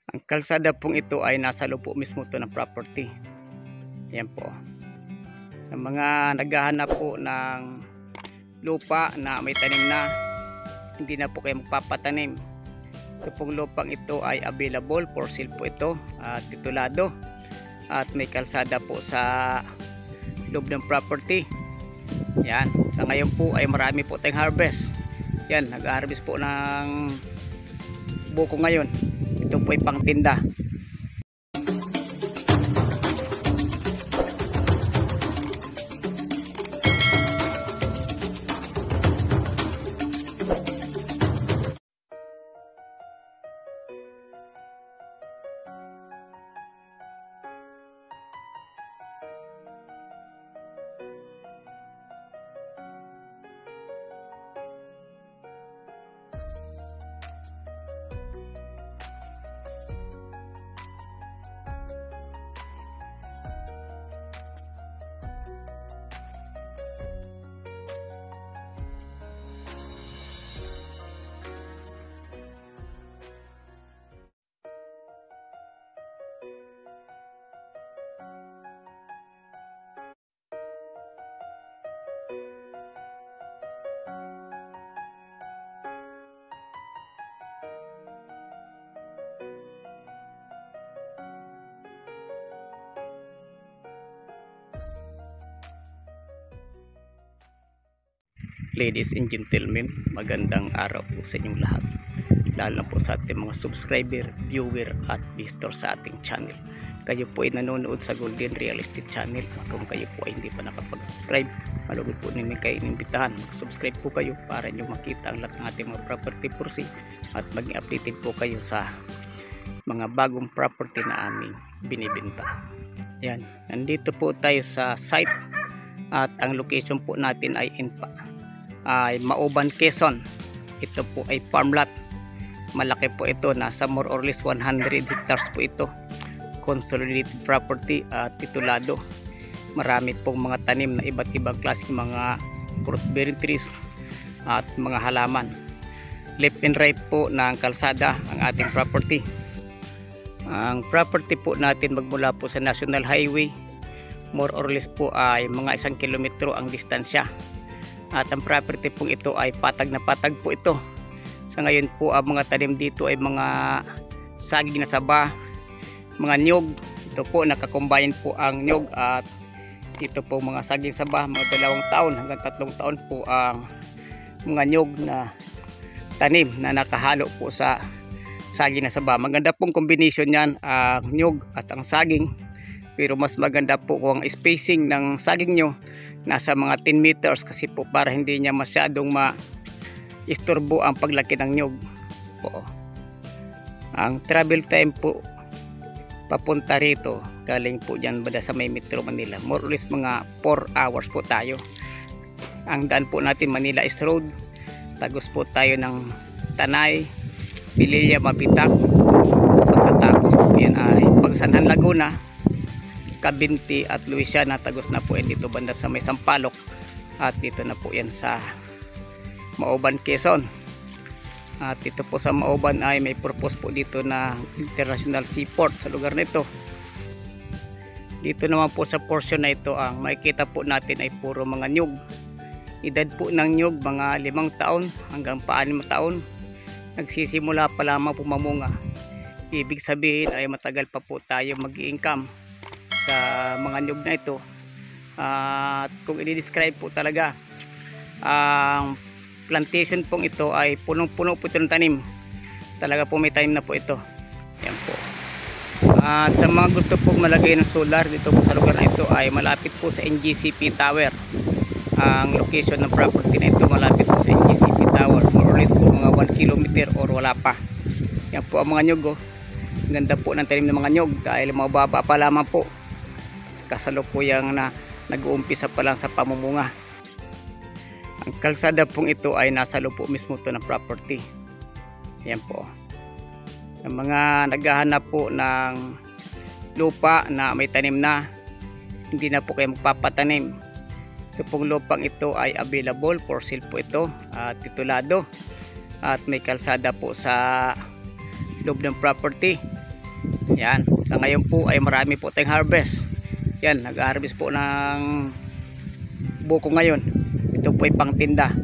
Ang kalsada pong ito ay nasa loob po mismo to ng property. Yan po. Sa mga naghahanap po ng lupa na may tanim na, hindi na po kayo magpapatanim. Ito pong lupang ito ay available for sale po ito at titulado. At may kalsada po sa loob ng property. Yan. Sa ngayon po ay marami po tayong harvest. Yan. Nag-harvest po ng buko ngayon. Ito po ay pangtinda. Ladies and gentlemen, magandang araw po sa inyong lahat, lalo po sa ating mga subscriber, viewer at visitor sa ating channel. Kayo po ay nanonood sa Golden Real Estate Channel. Kung kayo po ay hindi pa nakapag-subscribe, malugod po ninyo kayo inimbitahan. Mag-subscribe po kayo para nyo makita ang lahat ng ating mga property for sale at maging updated po kayo sa mga bagong property na aming binibenta. Yan, nandito po tayo sa site at ang location po natin ay ay Mauban, Quezon. Ito po ay farm lot. Malaki po ito, nasa more or less 100 hectares po ito. Consolidated property at titulado. Marami pong mga tanim na iba't ibang klaseng mga fruit bearing trees at mga halaman. Left and right po ng kalsada ang ating property. Ang property po natin magmula po sa National Highway, more or less po ay mga 1 kilometro ang distansya. At ang property pong ito ay patag na patag po ito. Sa ngayon po ang mga tanim dito ay mga saging na saba, mga niyog. Ito po nakakombayan po ang niyog at ito po mga saging saba, mga 2 taon hanggang 3 taon po ang mga niyog na tanim na nakahalo po sa saging na saba. Maganda pong combination yan, ang niyog at ang saging. Pero mas maganda po kung ang spacing ng saging nyo nasa mga 10 meters kasi po para hindi niya masyadong ma-istorbo ang paglaki ng nyug po. Ang travel time po papunta rito galing po dyan bada sa may Metro Manila, more or less mga 4 hours po tayo. Ang daan po natin Manila East Road, tagos po tayo ng Tanay, Pililla, Mabitak. Pagkatapos po yan ay Pagsanhan, Laguna, Cabinti at Luisiana. Tagos na po yan dito banda sa may Sampaloc at dito na po yan sa Mauban, Quezon. At dito po sa Mauban ay may purpose po dito na international seaport sa lugar nito. Dito naman po sa portion na ito ang makikita po natin ay puro mga nyug. Edad po ng nyug mga 5 taon hanggang 6 taon. Nagsisimula pa lamang pumamunga. Ibig sabihin ay matagal pa po tayo mag-i-income sa mga nyug na ito. At kung i-describe po talaga, ang plantation pong ito ay punong-puno po ito ng tanim. Talaga po may tanim na po ito. Yan po. At sa mga gusto po malagay ng solar dito po sa lugar na ito ay malapit po sa NGCP Tower. Ang location ng property na ito malapit po sa NGCP Tower. More or less po mga 1 kilometer or wala pa. Yan po ang mga nyug. Ganda po ng tanim ng mga nyug dahil mababa pa lamang po. Kasalukuyang na nag-uumpisa pa lang sa pamumunga. Ang kalsada pong ito ay nasa loob po mismo to ng property. Yan po. Sa mga naghahanap po ng lupa na may tanim na, hindi na po kayo magpapatanim. Ito pong lupang ito ay available for sale po ito at titulado. At may kalsada po sa loob ng property. Yan, sa ngayon po ay marami po tayong harvest. Yan, nag-harvest po ng buko ngayon. Ito po ay pangtinda.